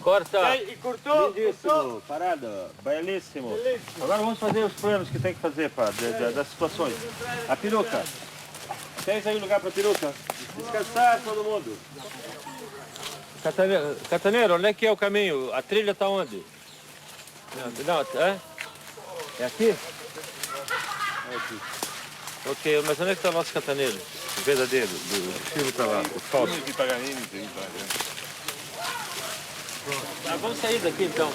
Corta. E cortou. Lindíssimo, parado, belíssimo. Agora vamos fazer os planos que tem que fazer, pá, das situações. A peruca. Tens aí lugar para a peruca? Descansar todo mundo. Cataneiro, onde é que é o caminho? A trilha está onde? Não, é aqui? É aqui. Ok, mas onde é que está o nosso cataneiro? O verdadeiro, do filme está lá, o falso. Vamos sair daqui então.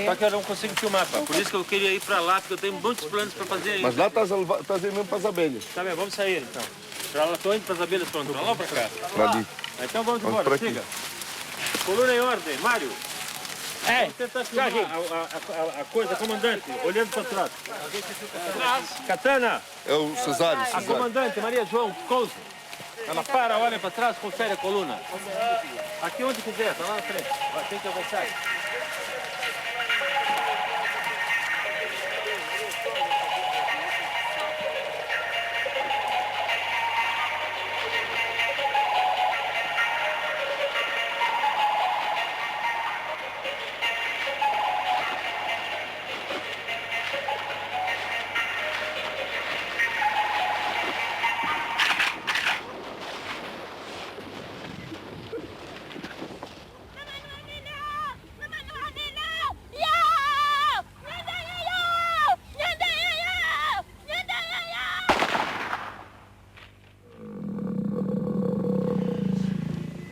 Só que eu não consigo filmar, pá. Por isso que eu queria ir para lá, porque eu tenho muitos planos para fazer aí. Mas lá estás indo mesmo para as abelhas. Tá bem, vamos sair então. Pra lá, tô indo para as abelhas, pronto. Pra lá ou para cá? Para ali. Então vamos Vamos embora, por aqui. siga. Coluna em ordem, Mário. Vamos tentar filmar a coisa, comandante, olhando para trás. Katana, É o Cesário. a comandante, Maria João Couso. Ela para, olha para trás, confere a coluna. Aqui onde quiser, tá lá na frente. Vai, tem que avançar.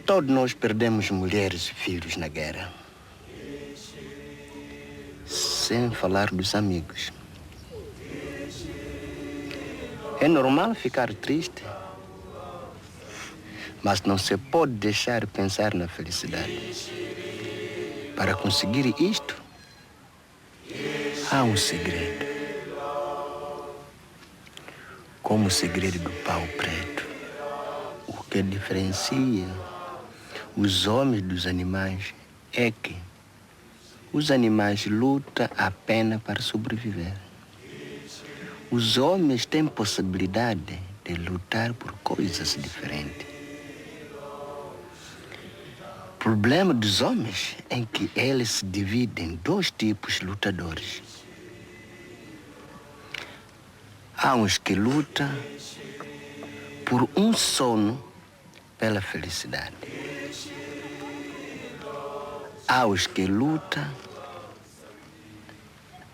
Todos nós perdemos mulheres e filhos na guerra. Sem falar dos amigos. É normal ficar triste, mas não se pode deixar de pensar na felicidade. Para conseguir isto, há um segredo. Como o segredo do pau preto. O que diferencia os homens dos animais é que os animais lutam apenas para sobreviver. Os homens têm possibilidade de lutar por coisas diferentes. O problema dos homens é que eles se dividem em dois tipos de lutadores. Há uns que lutam por um sono pela felicidade. Há os que lutam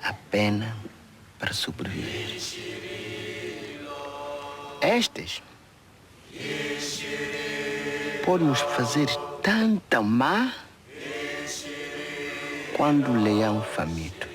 apenas para sobreviver. Estes podem nos fazer tanta má quando o leão faminto.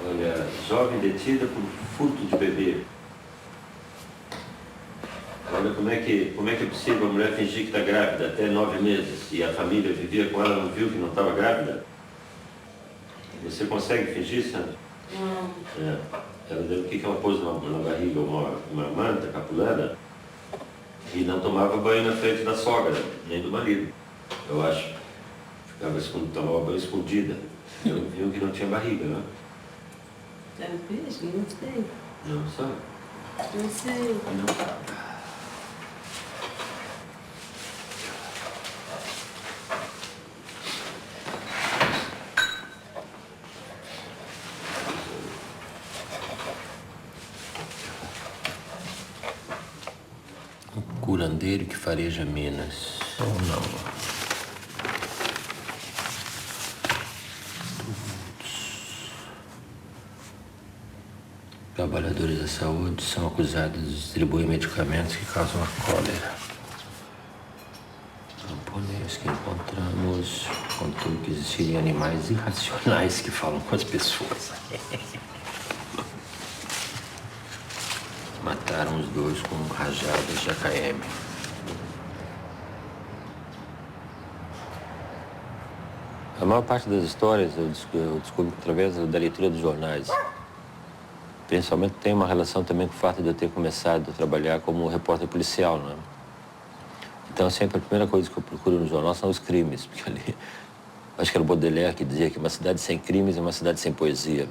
Olha, jovem detida por furto de bebê. Olha, como é que é possível a mulher fingir que está grávida até 9 meses e a família vivia com ela, não viu que não estava grávida? Você consegue fingir, Sandra? Não. É. Ela deu o que ela pôs na barriga, uma manta capulana, e não tomava banho na frente da sogra, nem do marido, eu acho. Tomava banho escondida. Eu viu que não tinha barriga, né? Talvez, não sei. Não sabe? Não sei. Não. Curandeiro que fareja minas. Ou não. Trabalhadores da saúde são acusados de distribuir medicamentos que causam a cólera. Camponês que encontramos contou que existiriam animais irracionais que falam com as pessoas. Mataram os dois com rajadas de AKM. A maior parte das histórias eu descubro através da leitura dos jornais. Principalmente tem uma relação também com o fato de eu ter começado a trabalhar como repórter policial, né? Então sempre a primeira coisa que eu procuro no jornal são os crimes, porque ali, acho que era o Baudelaire que dizia que uma cidade sem crimes é uma cidade sem poesia.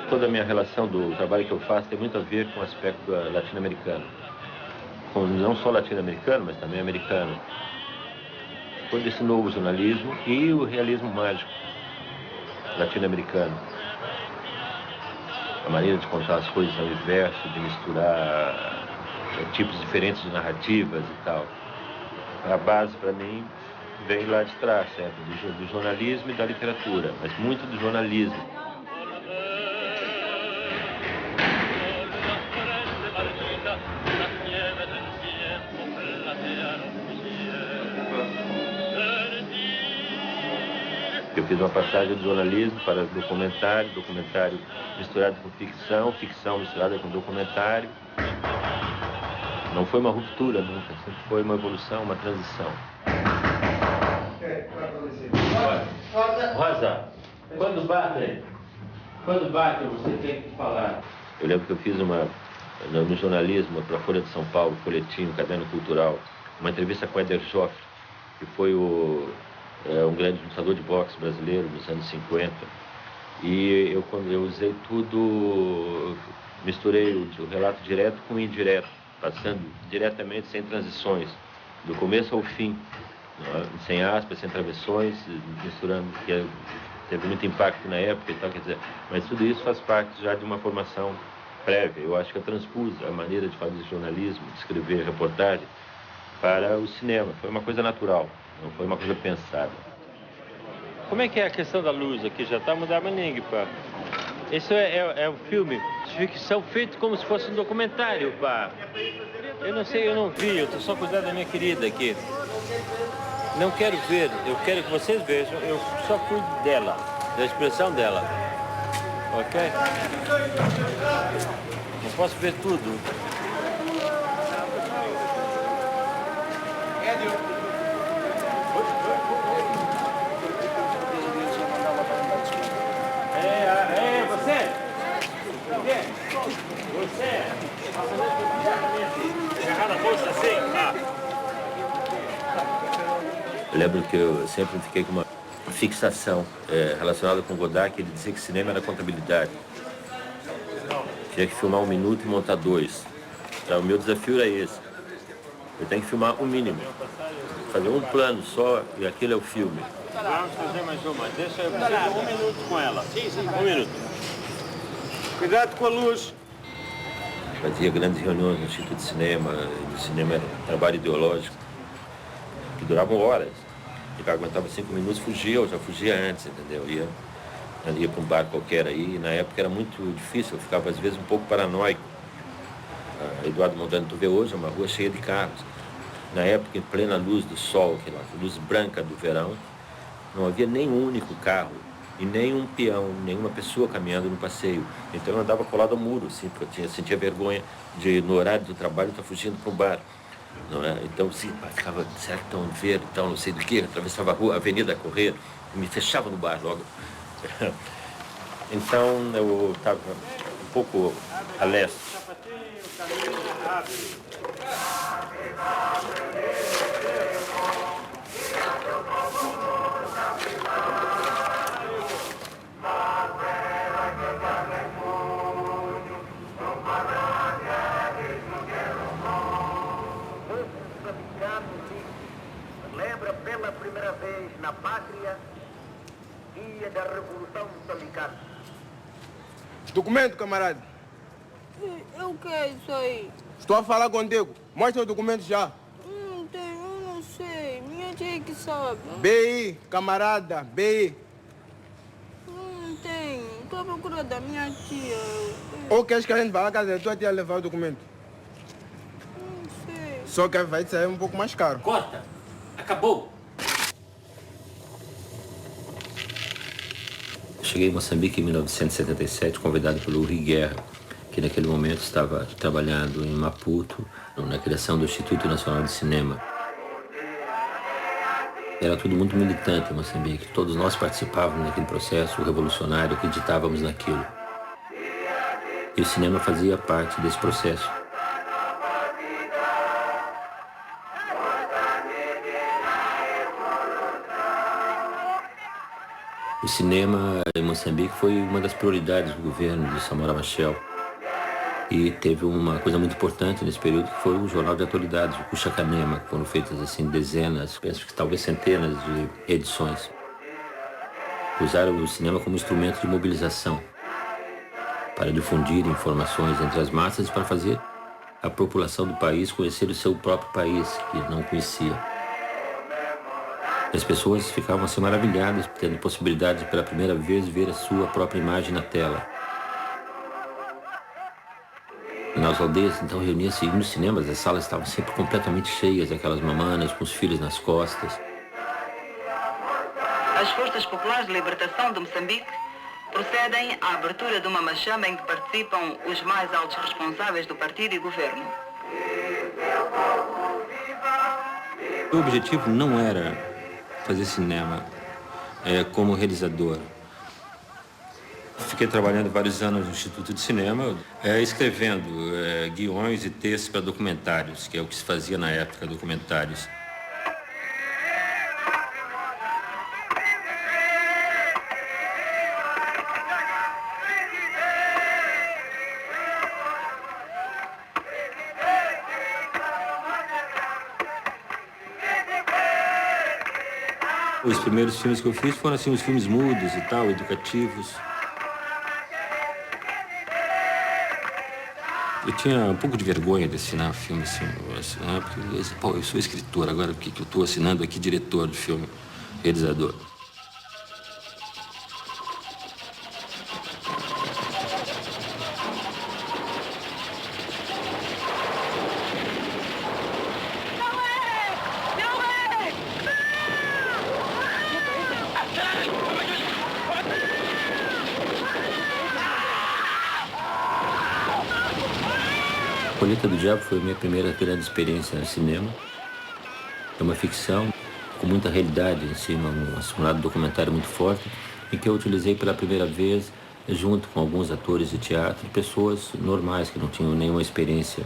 Toda a minha relação do trabalho que eu faço tem muito a ver com o aspecto latino-americano. Não só latino-americano, mas também americano. Foi desse novo jornalismo e o realismo mágico latino-americano. A maneira de contar as coisas ao inverso, de misturar tipos diferentes de narrativas e tal. A base, para mim, vem lá de trás, certo? Do jornalismo e da literatura, mas muito do jornalismo. Eu fiz uma passagem do jornalismo para documentário, documentário misturado com ficção, ficção misturada com documentário. Não foi uma ruptura nunca, sempre foi uma evolução, uma transição. Rosa, quando batem, você tem que falar. Eu lembro que eu fiz no jornalismo, para a Folha de São Paulo, Folhetim, Caderno Cultural, uma entrevista com Éder Joffre, que foi um grande lutador de boxe brasileiro nos anos 50. E eu usei tudo, misturei o relato direto com o indireto, passando diretamente sem transições, do começo ao fim, sem aspas, sem travessões, misturando, que teve muito impacto na época e tal, quer dizer, mas tudo isso faz parte já de uma formação prévia. Eu acho que eu transpus a maneira de fazer jornalismo, de escrever reportagem para o cinema. Foi uma coisa natural, não foi uma coisa pensada. Como é que é a questão da luz aqui? Já está mudando a ninguém, pá. Isso é um filme de ficção feito como se fosse um documentário, pá. Eu não sei, eu não vi, eu estou só cuidando da minha querida aqui. Não quero ver, eu quero que vocês vejam, eu só cuido dela, da expressão dela. Ok? Não posso ver tudo. Você agarrar a bolsa assim, Eu lembro que eu sempre fiquei com uma fixação relacionada com Godard, que ele dizia que cinema era contabilidade. Tinha que filmar 1 minuto e montar 2. Então, o meu desafio era esse. Eu tenho que filmar o mínimo. Fazer um plano só e aquilo é o filme. Vamos fazer mais uma. Deixa eu preciso 1 minuto com ela. Sim, 1 minuto. Cuidado com a luz. Fazia grandes reuniões no Instituto de Cinema. No cinema era um trabalho ideológico que duravam horas. E aguentava 5 minutos, fugia, eu já fugia antes, entendeu? Ia para um bar qualquer aí, e na época era muito difícil, eu ficava às vezes um pouco paranoico. Eduardo Mondlane, tu vê hoje, é uma rua cheia de carros. Na época, em plena luz do sol, aquela luz branca do verão, não havia nenhum único carro e nenhum peão, nenhuma pessoa caminhando no passeio. Então eu andava colado ao muro, assim, porque eu sentia vergonha de, no horário do trabalho, estar fugindo para o bar. Não é? Então, sim, ficava, será que estão vendo, então, não sei do que, atravessava a rua, a avenida a correr, e me fechava no bar logo. Então, eu estava um pouco a leste. na pátria, dia da Revolução Moçambicana. Documento, camarada. Eu quero isso aí. Estou a falar contigo. Mostra o documento já. Não tem, eu não sei. Minha tia que sabe. BI, camarada, BI. Não tem. Estou à procura da minha tia. Ou queres que a gente vá à casa da tua tia levar o documento? Não sei. Só que vai te sair um pouco mais caro. Corta! Acabou! Cheguei em Moçambique em 1977, convidado pelo Rui Guerra, que naquele momento estava trabalhando em Maputo, na criação do Instituto Nacional de Cinema. Era tudo muito militante em Moçambique. Todos nós participávamos daquele processo revolucionário, acreditávamos naquilo. E o cinema fazia parte desse processo. O cinema em Moçambique foi uma das prioridades do governo de Samora Machel. E teve uma coisa muito importante nesse período, que foi o Jornal de Atualidades, o Cuchacanema, que foram feitas assim dezenas, penso que talvez centenas de edições. Usaram o cinema como instrumento de mobilização, para difundir informações entre as massas e para fazer a população do país conhecer o seu próprio país, que não conhecia. As pessoas ficavam assim maravilhadas, tendo possibilidade de, pela primeira vez, ver a sua própria imagem na tela. Nas aldeias, então, reunia-se nos cinemas, as salas estavam sempre completamente cheias, aquelas mamanas com os filhos nas costas. As Forças Populares de Libertação de Moçambique procedem à abertura de uma machamba em que participam os mais altos responsáveis do partido e governo. O objetivo não era fazer cinema como realizador. Fiquei trabalhando vários anos no Instituto de Cinema, escrevendo guiões e textos para documentários, que é o que se fazia na época, documentários. Os primeiros filmes que eu fiz foram assim, os filmes mudos e tal, educativos. Eu tinha um pouco de vergonha de assinar filme assim, porque pô, eu sou escritor, agora por que eu estou assinando aqui diretor de filme, realizador? Colheita do Diabo foi a minha primeira grande experiência no cinema. É uma ficção com muita realidade em cima, um simulado documentário muito forte, em que eu utilizei pela primeira vez, junto com alguns atores de teatro, pessoas normais que não tinham nenhuma experiência.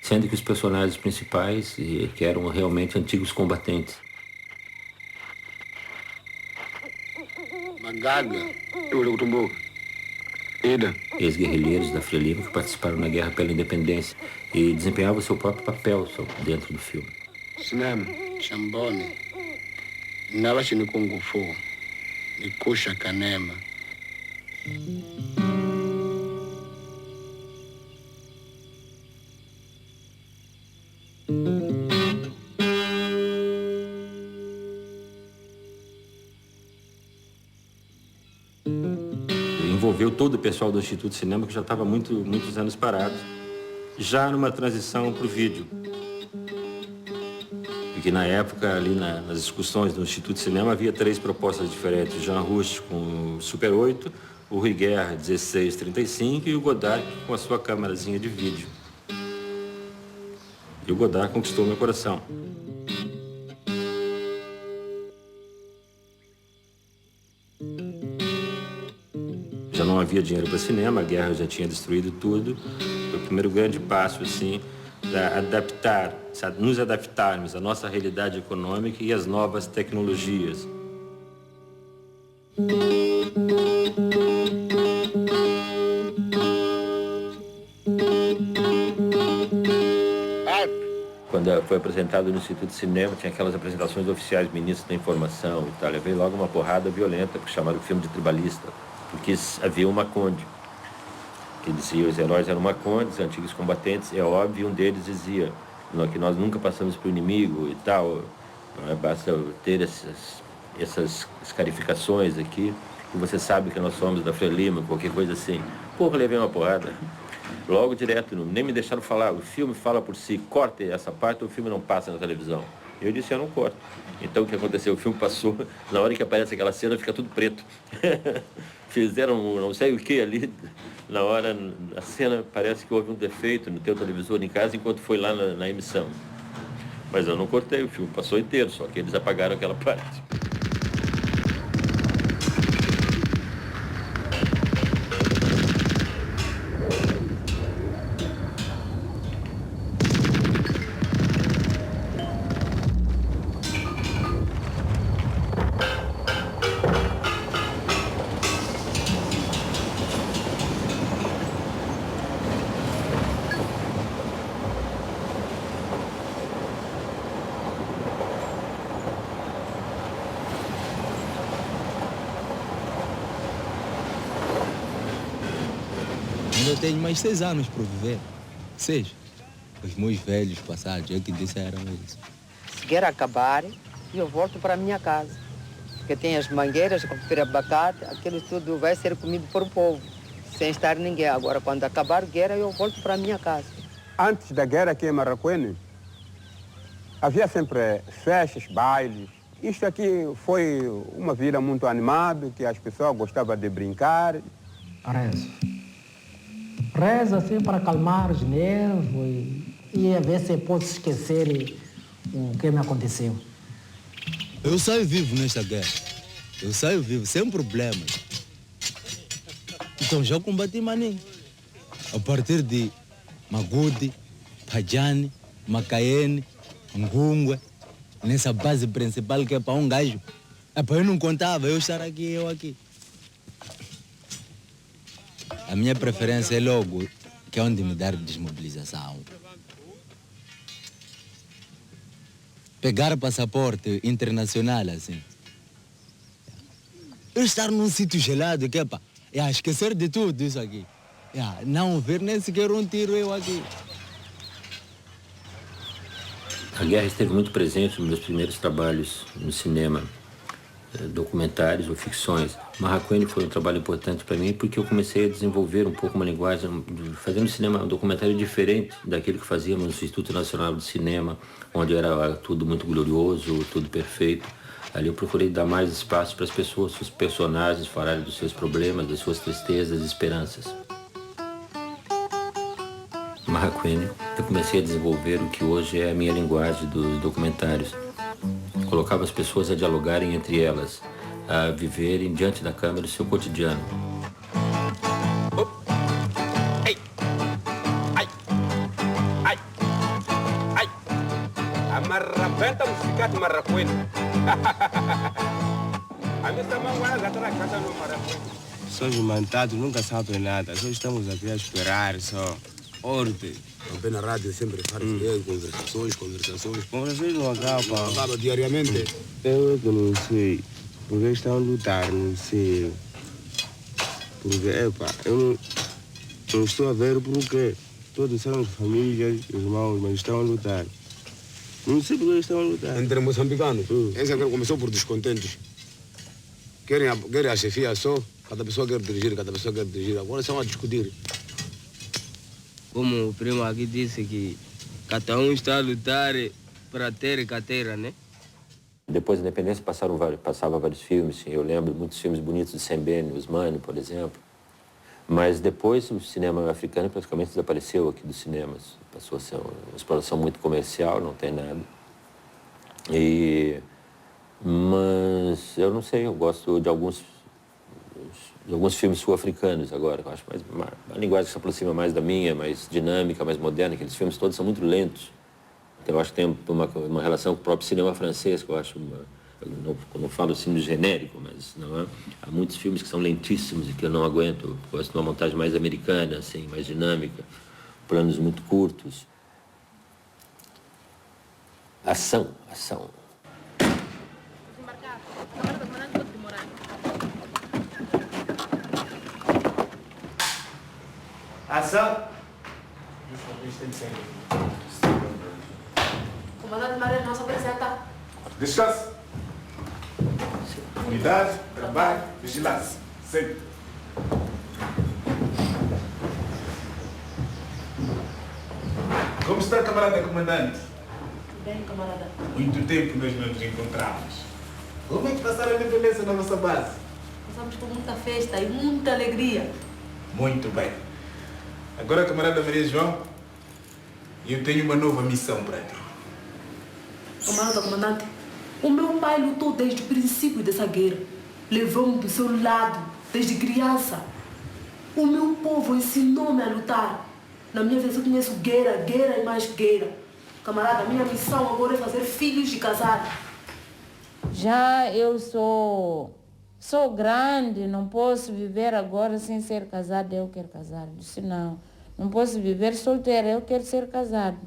Sendo que os personagens principais que eram realmente antigos combatentes. Magaga, eu Tumbu. Ex-guerrilheiros da Frelimo que participaram na guerra pela independência e desempenhavam o seu próprio papel dentro do filme. Cinema, Chambone, Nava Chinikungu Fu, Nikusha Kanema. Envolveu todo o pessoal do Instituto de Cinema, que já estava muitos anos parado, já numa transição para o vídeo. Porque na época, ali nas discussões do Instituto de Cinema, havia 3 propostas diferentes. O Jean Rouch com o Super 8, o Rui Guerra 1635 e o Godard com a sua câmerazinha de vídeo. E o Godard conquistou meu coração. Já não havia dinheiro para cinema, a guerra já tinha destruído tudo. Foi o primeiro grande passo, assim, para nos adaptarmos à nossa realidade econômica e às novas tecnologias. quando foi apresentado no Instituto de Cinema, tinha aquelas apresentações oficiais, ministros da informação e tal. Veio logo uma porrada violenta, porque chamaram o filme de tribalista, porque havia uma Maconde, que dizia os heróis eram Macondes, antigos combatentes, é óbvio, um deles dizia que nós nunca passamos para o inimigo e tal, basta ter essas escarificações aqui, e você sabe que nós somos da Frelimo, qualquer coisa assim. Porra, levei uma porrada. Logo direto, nem me deixaram falar, o filme fala por si, corte essa parte, o filme não passa na televisão. Eu disse, eu não corto. Então o que aconteceu? O filme passou, na hora que aparece aquela cena fica tudo preto. Fizeram não sei o que ali, na hora, a cena parece que houve um defeito no teu televisor em casa enquanto foi lá na emissão. Mas eu não cortei, o filme passou inteiro, só que eles apagaram aquela parte. Eu tenho mais 6 anos para viver. 6. Os meus velhos passados é que disseram isso. Se quer acabar, eu volto para a minha casa. Porque tem as mangueiras, colher abacate, aquilo tudo vai ser comido por povo, sem estar ninguém. Agora, quando acabar a guerra, eu volto para a minha casa. Antes da guerra aqui em Maracuene, havia sempre festas, bailes. Isto aqui foi uma vila muito animada, que as pessoas gostavam de brincar. Reza assim para acalmar os nervos e a ver se posso esquecer o que me aconteceu. Eu saio vivo nesta guerra. Eu saio vivo, sem problemas. Então já combati Maninho. A partir de Magude, Pajane, Macaene, Ngungue, nessa base principal que é para um gajo. É para eu não contava, eu estar aqui, eu aqui. A minha preferência é logo, que é onde me dar desmobilização. Pegar passaporte internacional, assim. Eu estar num sítio gelado, que é para esquecer de tudo isso aqui. Não ver nem sequer um tiro eu aqui. A guerra esteve muito presente nos meus primeiros trabalhos no cinema, documentários ou ficções. Maracuene foi um trabalho importante para mim porque eu comecei a desenvolver um pouco uma linguagem, fazendo cinema, um documentário diferente daquilo que fazíamos no Instituto Nacional de Cinema, onde era tudo muito glorioso, tudo perfeito. Ali eu procurei dar mais espaço para as pessoas, os personagens falarem dos seus problemas, das suas tristezas, esperanças. Maracuene, eu comecei a desenvolver o que hoje é a minha linguagem dos documentários. Colocava as pessoas a dialogarem entre elas, a viverem diante da câmera o seu cotidiano. Amarrapenta musicate Maracuene. A missa manguara gatara casa no Maracuene. Só jumantados nunca sabem nada, só estamos aqui a esperar, só ordem. Também na rádio sempre faz conversações. Conversações não acabam. Não acaba diariamente. Eu que não sei. Porque estão a lutar, não sei. Porque, eu não estou a ver porque todos são famílias, irmãos, mas estão a lutar. Não sei porque estão a lutar. Entre moçambicanos, essa guerra começou por descontentes. Querem a chefia só, cada pessoa quer dirigir. Agora são a discutir. Como o primo aqui disse que cada um está a lutar para ter carteira, né? Depois da independência passava vários filmes. Eu lembro muitos filmes bonitos de Sembene, Usmane, por exemplo. Mas depois o cinema africano praticamente desapareceu aqui dos cinemas. Passou a ser uma exploração muito comercial, não tem nada. Mas eu não sei, eu gosto de alguns filmes sul-africanos agora. Eu acho mais uma linguagem que se aproxima mais da minha, mais dinâmica, mais moderna. Aqueles filmes todos são muito lentos. Então, eu acho que tem uma relação com o próprio cinema francês, que eu acho... Eu não falo assim no genérico, mas não é? Há muitos filmes que são lentíssimos e que eu não aguento. Eu gosto de uma montagem mais americana, assim, mais dinâmica, planos muito curtos. Ação, ação. Ação. Comandante Maria, nossa apresenta. Descanse. Unidade, trabalho, vigilância. Sempre. Como está, camarada comandante? Bem, camarada. Muito tempo nós não nos encontramos. Como é que passaram a independência na nossa base? Passamos com muita festa e muita alegria. Muito bem. Agora, camarada Maria João, eu tenho uma nova missão para ti. Camarada comandante, o meu pai lutou desde o princípio dessa guerra. Levou-me do seu lado desde criança. O meu povo ensinou-me a lutar. Na minha vez eu conheço guerra, guerra e mais guerra. Camarada, minha missão agora é fazer filhos e casar. Já eu sou grande, não posso viver agora sem ser casada, eu quero casar. Eu disse, não posso viver solteira, eu quero ser casado.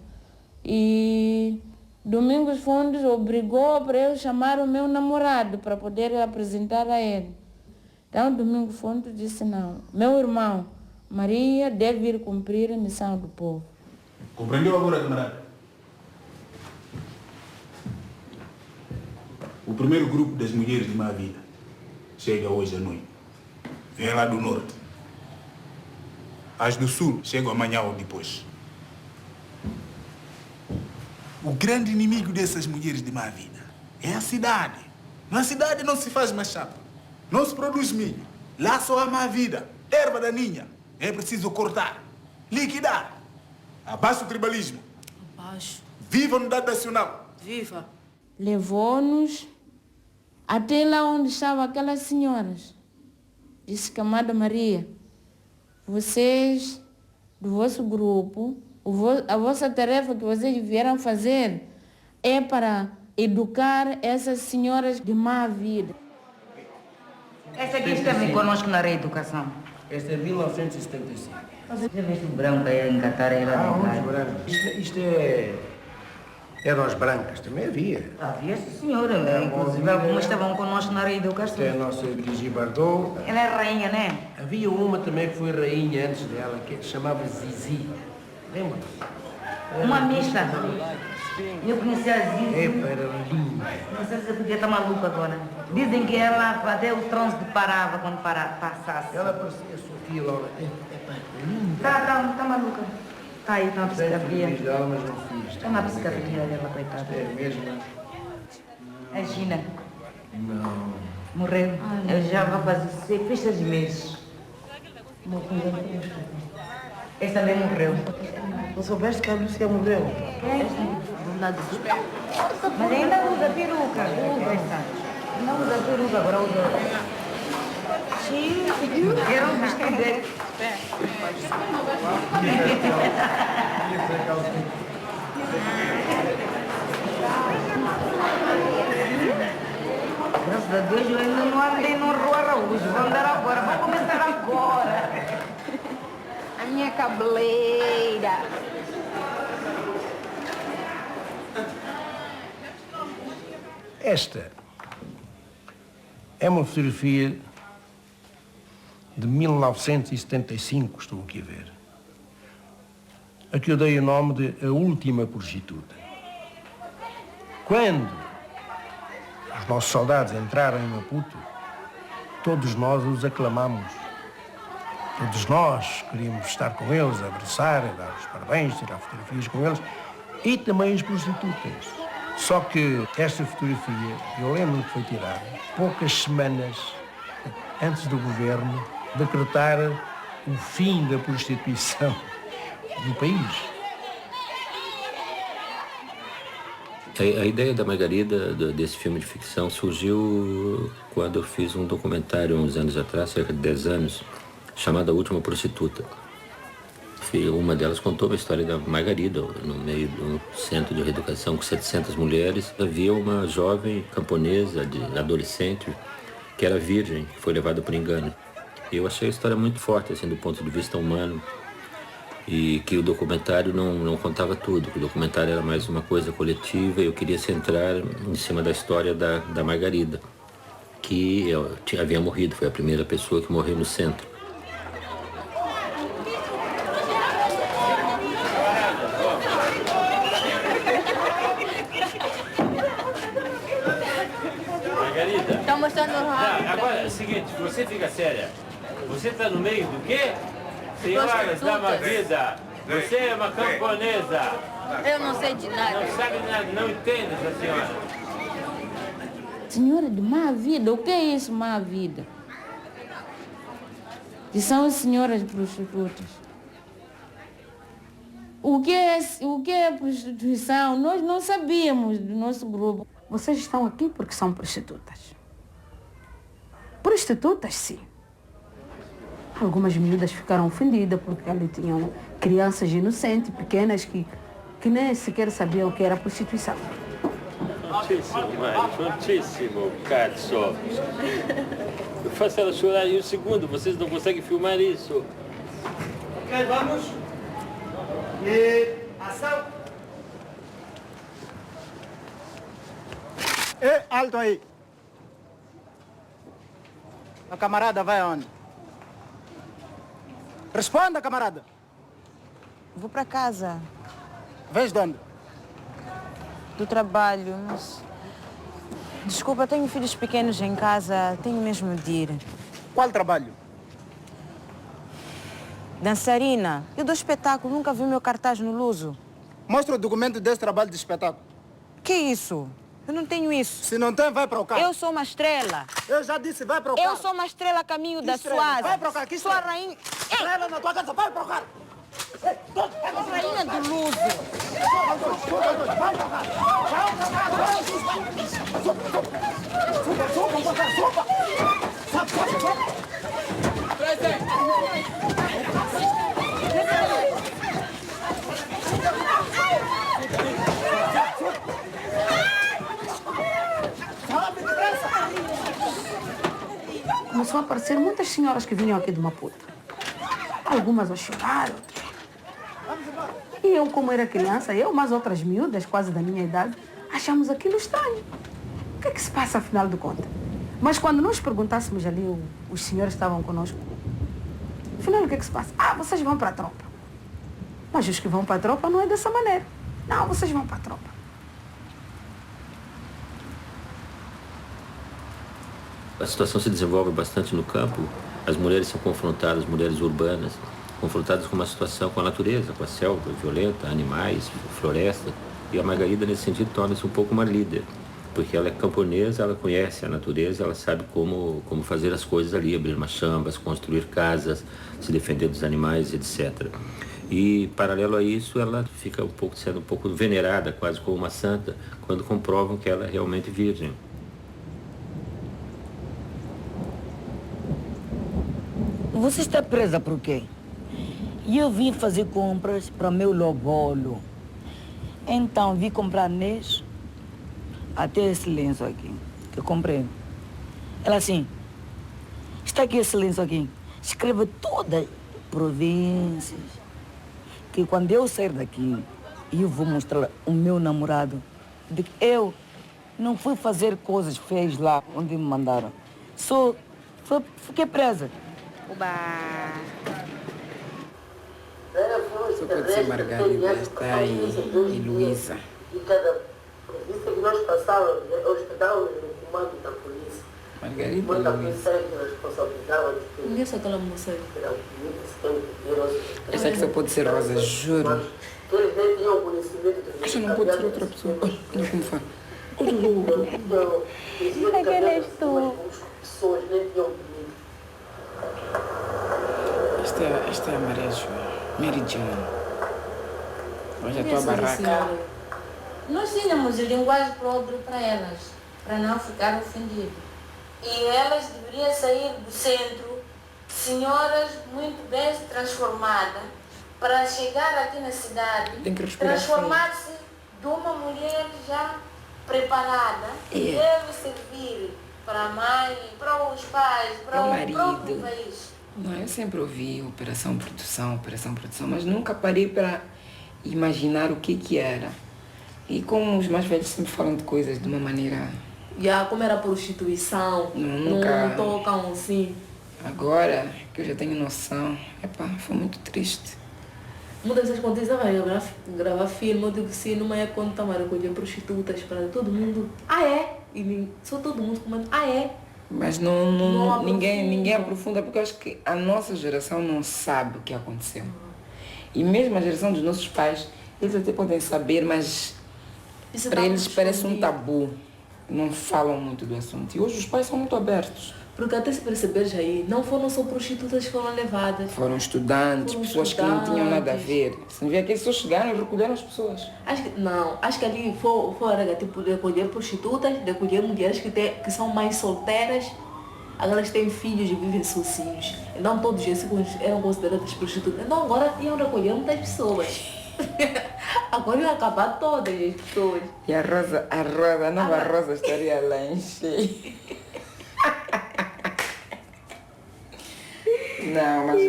E Domingos Fundos obrigou para eu chamar o meu namorado para poder apresentar a ele. Então Domingos Fundos disse, não, meu irmão, Maria deve ir cumprir a missão do povo. Compreendeu agora, camarada? O primeiro grupo das mulheres de má vida chega hoje à noite. Vem lá do norte. As do sul chegam amanhã ou depois. O grande inimigo dessas mulheres de má vida é a cidade. Na cidade não se faz mais chapa. Não se produz milho. Lá só há má vida. Erva daninha. É preciso cortar. Liquidar. Abaixo o tribalismo. Abaixo. Viva a unidade nacional. Viva. Levou-nos até lá onde estavam aquelas senhoras. Disse, camada Maria, vocês, do vosso grupo, a vossa tarefa que vocês vieram fazer é para educar essas senhoras de má vida. Essa aqui esteve conosco na reeducação. Esta é 1975. Já viste o branco aí a engatar a era os brancos. Isto eram as brancas, também havia. Havia, sim, senhora. Inclusive, algumas estavam conosco na reeducação. Esta é a nossa Brigitte Bardot. Ela é rainha, né? Havia uma também que foi rainha antes dela, que se chamava Zizi. Lembra-se? Uma mista. Eu conheci a Zizi. Epa, era linda. Não sei se podia estar maluca agora. Dizem que ela até o trânsito parava quando passasse. Ela parecia a Sofia Loura. Epa, linda. Tá maluca. Tá aí, tá na psiquiatria. Fiz dela, mas não fiz. Está na psiquiatria dela, coitada. É mesmo? A Gina. Não. Morreu. Eu já vou fazer festas de meses. Esse também morreu. Não soubeste que a Lúcia morreu? Mas ainda usa peruca. Não usa peruca, agora usa. Era um vestido dele. Graças a Deus eu ainda não andei no Rua Araújo. Vou andar agora, vou começar agora. A minha cabeleira. Esta é uma fotografia de 1975, estou aqui a ver. A que eu dei o nome de A Última Prostituta. Quando os nossos soldados entraram em Maputo, todos nós os aclamamos. Todos nós queríamos estar com eles, abraçar, dar os parabéns, tirar fotografias com eles, e também as prostitutas. Só que esta fotografia, eu lembro que foi tirada poucas semanas antes do governo decretar o fim da prostituição no país. A ideia da Margarida, desse filme de ficção, surgiu quando eu fiz um documentário uns anos atrás, cerca de 10 anos, chamado A Última Prostituta. Uma delas contou a história da Margarida, no meio de um centro de reeducação com 700 mulheres. Havia uma jovem camponesa, adolescente, que era virgem, que foi levada por engano. Eu achei a história muito forte, assim, do ponto de vista humano. E que o documentário não contava tudo, que o documentário era mais uma coisa coletiva e eu queria centrar em cima da história da Margarida, que havia morrido, foi a primeira pessoa que morreu no centro. Margarida. Estão mostrando o rádio. Agora é o seguinte, você fica séria. Você está no meio do quê? Senhoras da uma vida, você é uma camponesa. Eu não sei de nada. Não sabe nada, não entende essa senhora. Senhora de má vida, o que é isso, má vida? Que são as senhoras prostitutas. O que é prostituição? Nós não sabíamos do nosso grupo. Vocês estão aqui porque são prostitutas. Prostitutas, sim. Algumas miúdas ficaram ofendidas porque ali tinham crianças inocentes, pequenas, que nem sequer sabiam o que era prostituição. Prontíssimo, Mário, prontíssimo, cazzo. Eu faço ela chorar em um segundo, vocês não conseguem filmar isso. Ok, vamos. E ação. Ei, alto aí. A camarada vai aonde? Responda, camarada. Vou para casa. Vens de onde? Do trabalho, mas... Desculpa, tenho filhos pequenos em casa, tenho mesmo de ir. Qual trabalho? Dançarina. Eu dou espetáculo, nunca vi o meu cartaz no Luso. Mostra o documento desse trabalho de espetáculo. Que isso? Eu não tenho isso. Se não tem, vai para o carro. Eu sou uma estrela. Eu já disse, vai para o carro. Eu sou uma estrela a caminho da estrela? Suásia. Vai para o carro, que sou a estrela? rainha... Estrela na tua casa, vai para o carro. A rainha do Luso. Vai para o carro. Começou a aparecer muitas senhoras que vinham aqui de Maputo. Algumas a chorar, outras. E eu, como era criança, eu, mais outras miúdas, quase da minha idade, achamos aquilo estranho. O que é que se passa, afinal de contas? Mas quando nós perguntássemos ali, os senhores estavam conosco, afinal, o que é que se passa? Ah, vocês vão para a tropa. Mas os que vão para a tropa não é dessa maneira. Não, vocês vão para a tropa. A situação se desenvolve bastante no campo. As mulheres são confrontadas, mulheres urbanas, confrontadas com uma situação com a natureza, com a selva violenta, animais, floresta. E a Margarida, nesse sentido, torna-se um pouco uma líder, porque ela é camponesa, ela conhece a natureza, ela sabe como fazer as coisas ali, abrir machambas, construir casas, se defender dos animais, etc. E, paralelo a isso, ela fica sendo um pouco venerada, quase como uma santa, quando comprovam que ela é realmente virgem. Você está presa por quê? Eu vim fazer compras para meu lobolo. Então, vim comprar anéis, até esse lenço aqui, que eu comprei. Ela assim, está aqui esse lenço aqui. Escreve todas as províncias. Que quando eu sair daqui, eu vou mostrar o meu namorado. De que eu não fui fazer coisas feias lá onde me mandaram. Só fiquei presa. Só pode ser Margarida, está aí, e Luísa. E cada província que nós passávamos, hospedávamos no comando da polícia. Margarida e Muita Luísa. polícia que responsabilizava de tudo. Ninguém só aquela moça. Essa aqui só pode ser Rosa, juro. Eles nem tinham conhecimento de Esta não pode ser outra pessoa. Olha como fala. Olha logo. Aquele és tu. Pessoas nem tinham pedido. Esta é a Maria Joana. Mary Joana. Olha a tua barraca. Nós tínhamos linguagem própria para elas, para não ficar ofendidas. E elas deveriam sair do centro, senhoras muito bem transformadas, para chegar aqui na cidade, transformar-se de uma mulher já preparada, que deve servir para a mãe, para os pais, para o próprio país. Não, eu sempre ouvi operação produção, mas nunca parei para imaginar o que era. E como os mais velhos sempre falam de coisas de uma maneira... Como era prostituição, nunca... não tocam assim. Agora que eu já tenho noção, foi muito triste. Muitas vezes quando estava gravar filme, eu digo sim, numa época quando estava recolhendo prostitutas para todo mundo. E só todo mundo comendo, Mas ninguém aprofunda, porque eu acho que a nossa geração não sabe o que aconteceu. E mesmo a geração dos nossos pais, eles até podem saber, mas para eles parece um tabu. Não falam muito do assunto. E hoje os pais são muito abertos. Porque até se perceberes aí, não foram só prostitutas que foram levadas. Foram estudantes, pessoas que não tinham nada a ver. Se não vê que eles só chegaram e recolheram as pessoas. Acho que ali foi tipo, recolher prostitutas, recolher mulheres que são mais solteiras, elas têm filhos e vivem sozinhos. Não todos esses eram considerados prostitutas. Então agora iam recolher muitas pessoas. Agora iam acabar todas as pessoas. E a nova Rosa estaria lá em cheio. Não, mas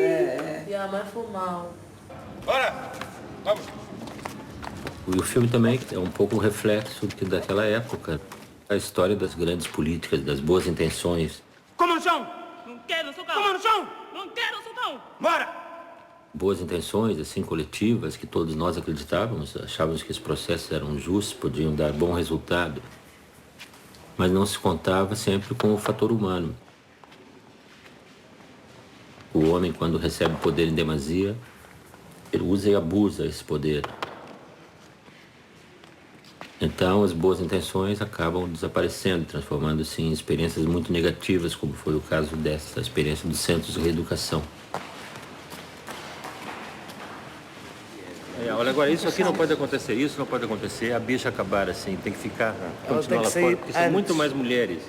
mas foi mal. Bora! Vamos! E o filme também é um pouco um reflexo daquela época. A história das grandes políticas, das boas intenções. Como no chão! Não quero socão! Como no chão! Não quero socão! Bora! Boas intenções, assim, coletivas, que todos nós acreditávamos, achávamos que os processos eram justos, podiam dar bom resultado. Mas não se contava sempre com o fator humano. O homem, quando recebe poder em demasia, ele usa e abusa esse poder. Então, as boas intenções acabam desaparecendo, transformando-se em experiências muito negativas, como foi o caso dessa experiência dos centros de reeducação. Olha, agora, isso aqui não pode acontecer, isso não pode acontecer, a bicha acabar assim, tem que ficar, continuar lá fora, porque são muito mais mulheres.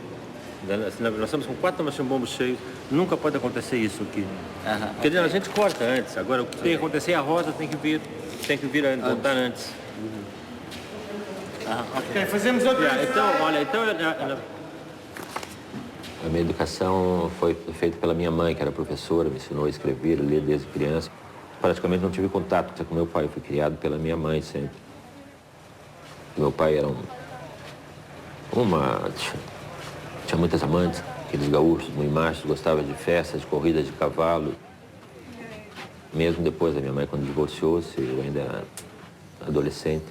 Nós estamos com 4 machimbombos cheios, nunca pode acontecer isso aqui. Quer dizer, a gente corta antes, agora o que tem que acontecer, a rosa tem que vir voltar antes. Ok, fazemos outra. A minha educação foi feita pela minha mãe, que era professora, me ensinou a escrever, a ler desde criança. Praticamente não tive contato com meu pai, eu fui criado pela minha mãe sempre. Meu pai era tinha muitas amantes, aqueles gaúchos muito machos, gostava de festas, de corridas de cavalo. Mesmo depois da minha mãe, quando divorciou-se, eu ainda era adolescente.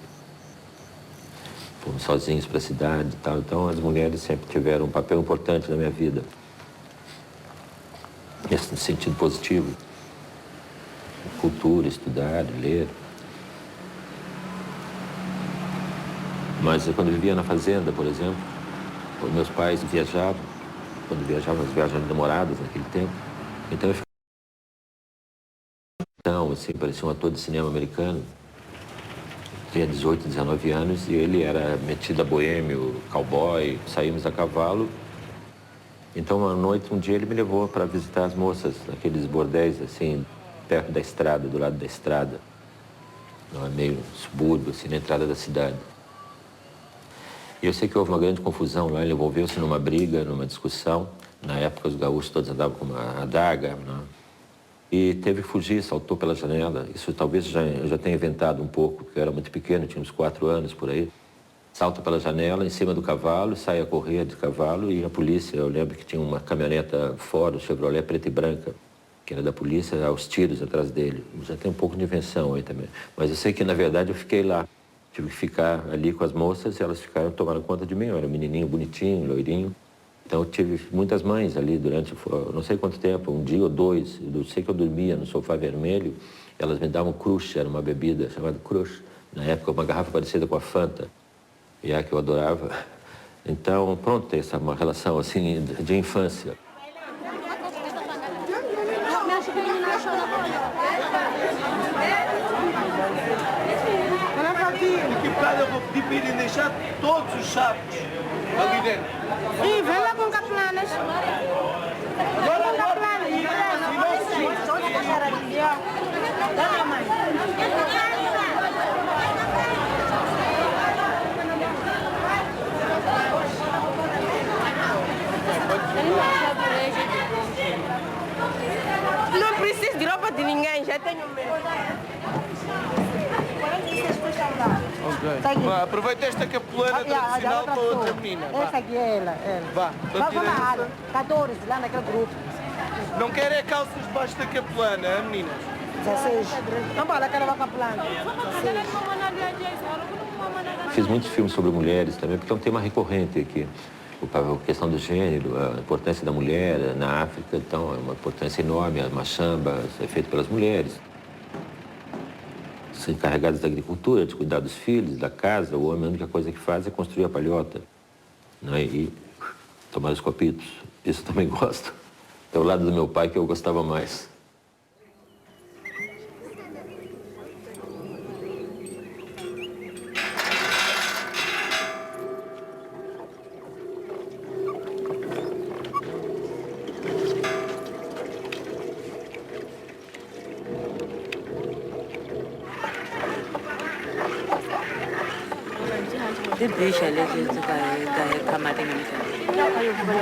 Fomos sozinhos para a cidade e tal. Então as mulheres sempre tiveram um papel importante na minha vida. Nesse sentido positivo. Cultura, estudar, ler. Mas quando eu vivia na fazenda, por exemplo, meus pais viajavam, quando viajavam, as viagens demoradas naquele tempo. Então eu ficava assim, parecia um ator de cinema americano. Tinha 18, 19 anos e ele era metido a boêmio, cowboy, saímos a cavalo. Então uma noite, um dia ele me levou para visitar as moças, naqueles bordéis assim, perto da estrada, do lado da estrada. Meio subúrbio, assim, na entrada da cidade. E eu sei que houve uma grande confusão lá, ele envolveu-se numa briga, numa discussão. Na época os gaúchos todos andavam com uma adaga, né? E teve que fugir, saltou pela janela. Isso talvez eu já tenha inventado um pouco, porque eu era muito pequeno, tinha uns 4 anos por aí. Salta pela janela, em cima do cavalo, sai a correr de cavalo e a polícia, eu lembro que tinha uma caminhoneta Ford, Chevrolet preta e branca, que era da polícia, aos tiros atrás dele. Já tem um pouco de invenção aí também. Mas eu sei que, na verdade, eu fiquei lá. Tive que ficar ali com as moças e elas tomaram conta de mim. Eu era um menininho bonitinho, loirinho. Então eu tive muitas mães ali durante, não sei quanto tempo, um dia ou 2. Eu sei que eu dormia no sofá vermelho. Elas me davam crush, era uma bebida chamada crush. Na época, uma garrafa parecida com a Fanta. E é a que eu adorava. Então, pronto, essa é uma relação assim de infância. Que cara eu vou pedir para irem deixar todos os sapos ali dentro. E vem lá com caplanas. Vem com caplanas. Dá a mãe. já tenho medo. Ok. Vá, aproveita esta capulana tradicional para outra menina. Essa aqui é ela. Vá, então tira essa. 14, lá naquele grupo. Não quer é calças debaixo da capulana, meninas? 16. Não vale, aquela vaca plana. Fiz muitos filmes sobre mulheres também, porque é um tema recorrente aqui. A questão do gênero, a importância da mulher na África, então é uma importância enorme. A machamba é feita pelas mulheres. São encarregadas da agricultura, de cuidar dos filhos, da casa. O homem, a única coisa que faz é construir a palhota, né? E tomar os copitos. Isso eu também gosto. É o lado do meu pai que eu gostava mais. Deixa ele que kamati ngani.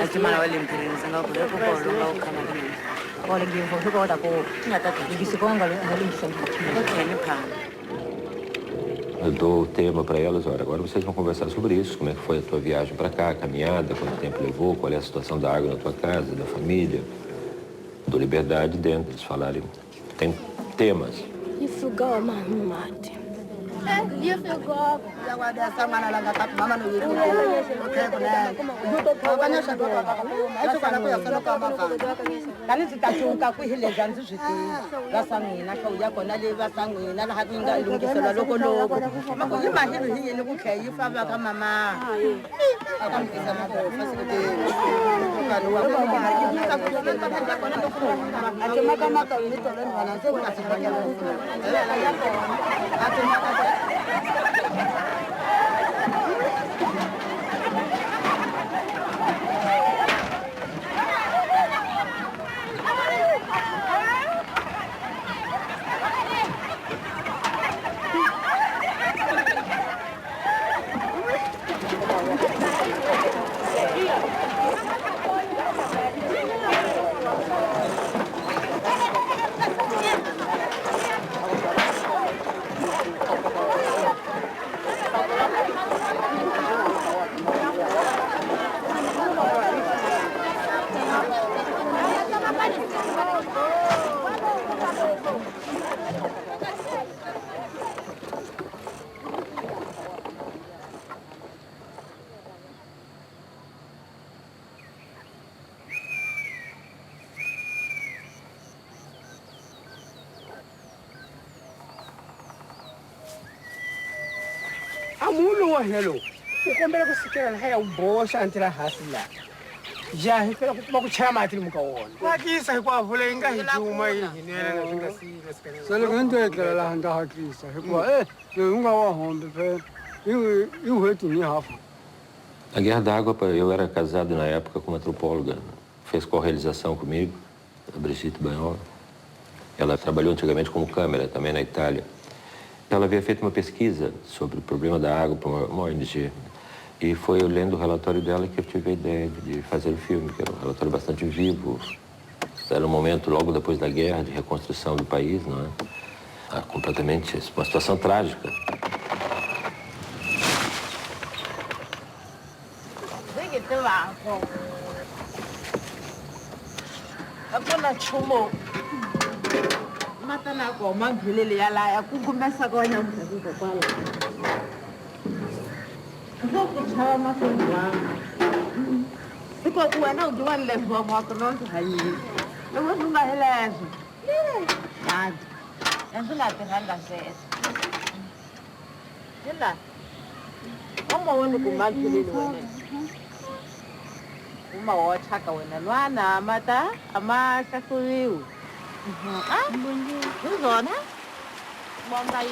Ati mara wale mpirini sanga kule ko longa kamati ngani. Olha aqui, vou jogar outra cor. Isso com a Eu dou o tema para elas, olha, agora vocês vão conversar sobre isso, como é que foi a tua viagem para cá, a caminhada, quanto tempo levou, qual é a situação da água na tua casa, da família. Dou liberdade dentro, eles falarem. Tem temas. You forgot my mate. You forgot. Kani sitachuka kwihileza ndzi swi tiva va san'wina ka ya kona leyi va san'wina laha ku yi nga lunghiselwa loko mako yi mahilo hi yini ku tlhe yi famba ka mama aka mukisa mabofa atemakamaka yini tolweni vana se kuna sibanyela Amulo wa hello. Ukombela kusikela haya ubosha antila hasila. Ja hifela kuma kuchama atili mukawona. Wakisa kwa vule inga hijuma hii nela na zinga sila sikela. Sele ngende kela la handa hakisa. Hikwa unga wa hombe pe. Eu reto ni hafu. A Guerra d'Água, eu era casado na época com uma antropóloga. Fez correalização comigo, a Brigitte Banhola. Ela trabalhou antigamente como câmera também na Itália. Ela havia feito uma pesquisa sobre o problema da água para uma ONG. E foi eu lendo o relatório dela que eu tive a ideia de fazer o filme, que era um relatório bastante vivo. Era um momento logo depois da guerra, de reconstrução do país, não é? Completamente, uma situação trágica. Mata na ko mangilele yala ya kukumesa ko nya mvuko kwala. Ngoko chawa mafungwa. Siko kuwena udiwan le bo mo ko non hayi. Lewo sunga helezo. Nadi. Yanzu la tehanga ses. Yela. Omo woni kumangilele wena. Uma wochaka wena lwana mata ama shakuriu. Đúng rồi đó. Bọn tay